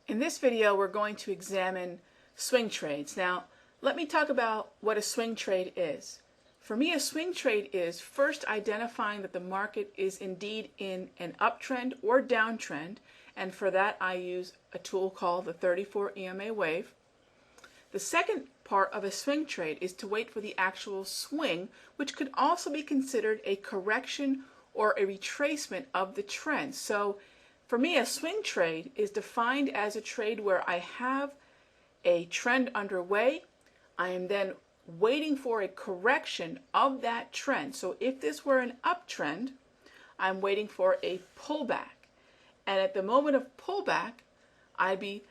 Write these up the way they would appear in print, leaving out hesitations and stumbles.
In this video, we're going to examine swing trades. Now, let me talk about what a swing trade is. For me, a swing trade is first identifying that the market is indeed in an uptrend or downtrend, and for that I use a tool called the 34 EMA wave. The second part of a swing trade is to wait for the actual swing, which could also be considered a correction or a retracement of the trend. So for me, a swing trade is defined as a trade where I have a trend underway. I am then waiting for a correction of that trend. So if this were an uptrend, I'm waiting for a pullback. And at the moment of pullback, I'd be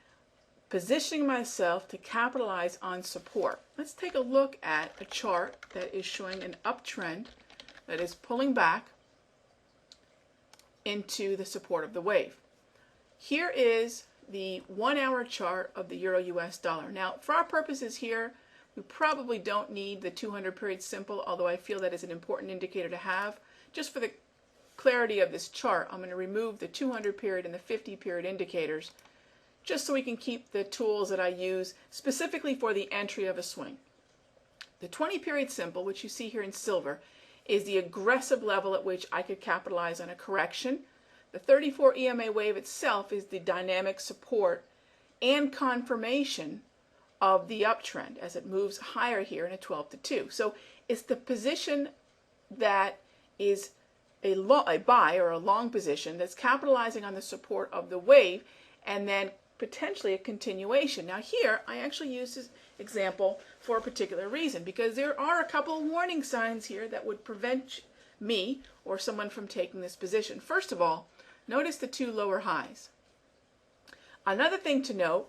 positioning myself to capitalize on support. Let's take a look at a chart that is showing an uptrend that is pulling back into the support of the wave. Here is the 1 hour chart of the Euro US dollar. Now, for our purposes here, we probably don't need the 200 period simple, although I feel that is an important indicator to have. Just for the clarity of this chart, I'm going to remove the 200 period and the 50 period indicators, just so we can keep the tools that I use specifically for the entry of a swing. The 20 period simple, which you see here in silver, is the aggressive level at which I could capitalize on a correction. The 34 EMA wave itself is the dynamic support and confirmation of the uptrend as it moves higher here in a 12 to 2. So it's the position that is a buy or a long position that's capitalizing on the support of the wave and then potentially a continuation. Now here I actually use this example for a particular reason, because there are a couple of warning signs here that would prevent me or someone from taking this position. First of all, notice the two lower highs. Another thing to note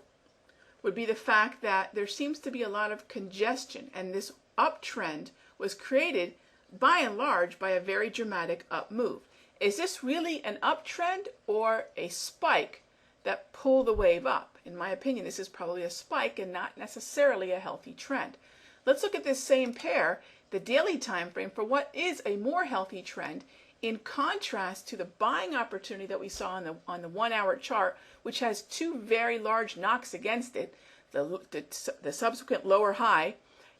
would be the fact that there seems to be a lot of congestion, and this uptrend was created by and large by a very dramatic up move. Is this really an uptrend or a spike that pull the wave up? In my opinion, this is probably a spike and not necessarily a healthy trend. Let's look at this same pair, the daily time frame, for what is a more healthy trend, in contrast to the buying opportunity that we saw on the 1 hour chart, which has two very large knocks against it, the subsequent lower high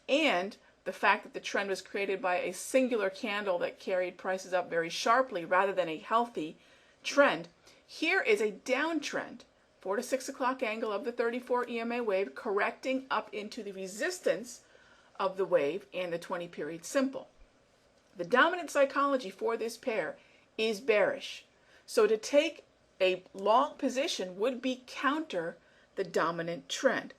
and the fact that the trend was created by a singular candle that carried prices up very sharply rather than a healthy trend. Here is a downtrend, 4 to 6 o'clock angle of the 34 EMA wave, correcting up into the resistance of the wave and the 20 period simple. The dominant psychology for this pair is bearish. So to take a long position would be counter the dominant trend.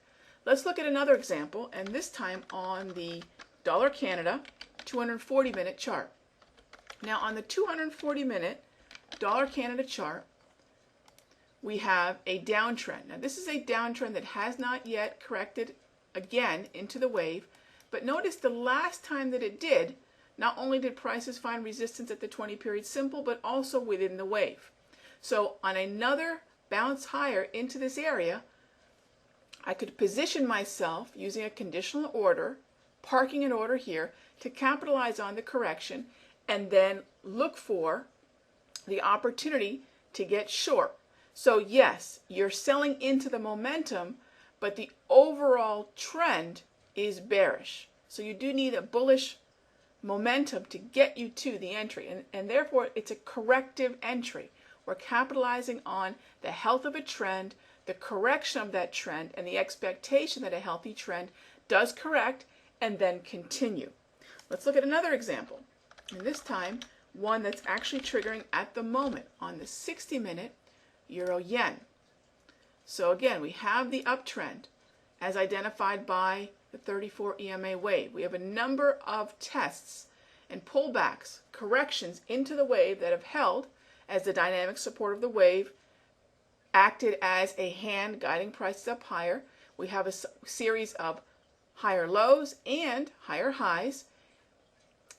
Let's look at another example, and this time on the Dollar Canada 240 minute chart. Now on the 240 minute Dollar Canada chart, we have a downtrend. Now this is a downtrend that has not yet corrected again into the wave, but notice the last time that it did, not only did prices find resistance at the 20 period simple, but also within the wave. So on another bounce higher into this area, I could position myself using a conditional order, parking an order here to capitalize on the correction and then look for the opportunity to get short. So yes, you're selling into the momentum, but the overall trend is bearish. So you do need a bullish momentum to get you to the entry, and therefore it's a corrective entry. We're capitalizing on the health of a trend, the correction of that trend, and the expectation that a healthy trend does correct and then continue. Let's look at another example, and this time one that's actually triggering at the moment on the 60 minute Euro Yen. So again, we have the uptrend as identified by the 34 EMA wave. We have a number of tests and pullbacks, corrections into the wave that have held as the dynamic support of the wave acted as a hand guiding prices up higher. We have a series of higher lows and higher highs.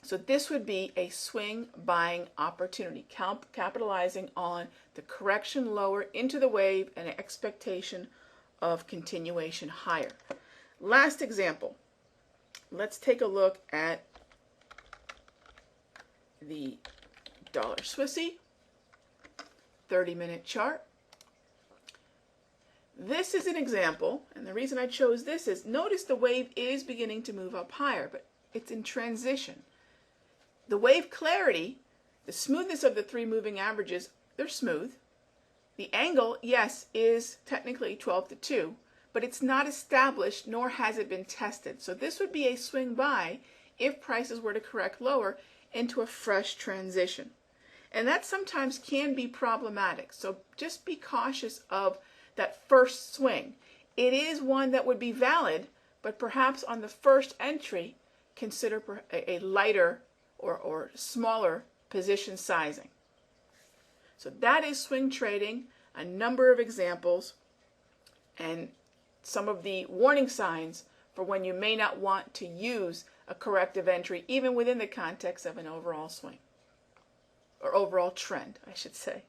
So this would be a swing buying opportunity, capitalizing on the correction lower into the wave and an expectation of continuation higher. Last example, let's take a look at the dollar Swissy 30-minute chart. This is an example, and the reason I chose this is, notice the wave is beginning to move up higher, but it's in transition. The wave clarity, the smoothness of the three moving averages, they're smooth. The angle, yes, is technically 12 to 2, but it's not established nor has it been tested. So this would be a swing buy if prices were to correct lower into a fresh transition. And that sometimes can be problematic. So just be cautious of that first swing. It is one that would be valid, but perhaps on the first entry, consider a lighter or smaller position sizing. So that is swing trading, a number of examples, and some of the warning signs for when you may not want to use a corrective entry, even within the context of an overall swing, or overall trend, I should say.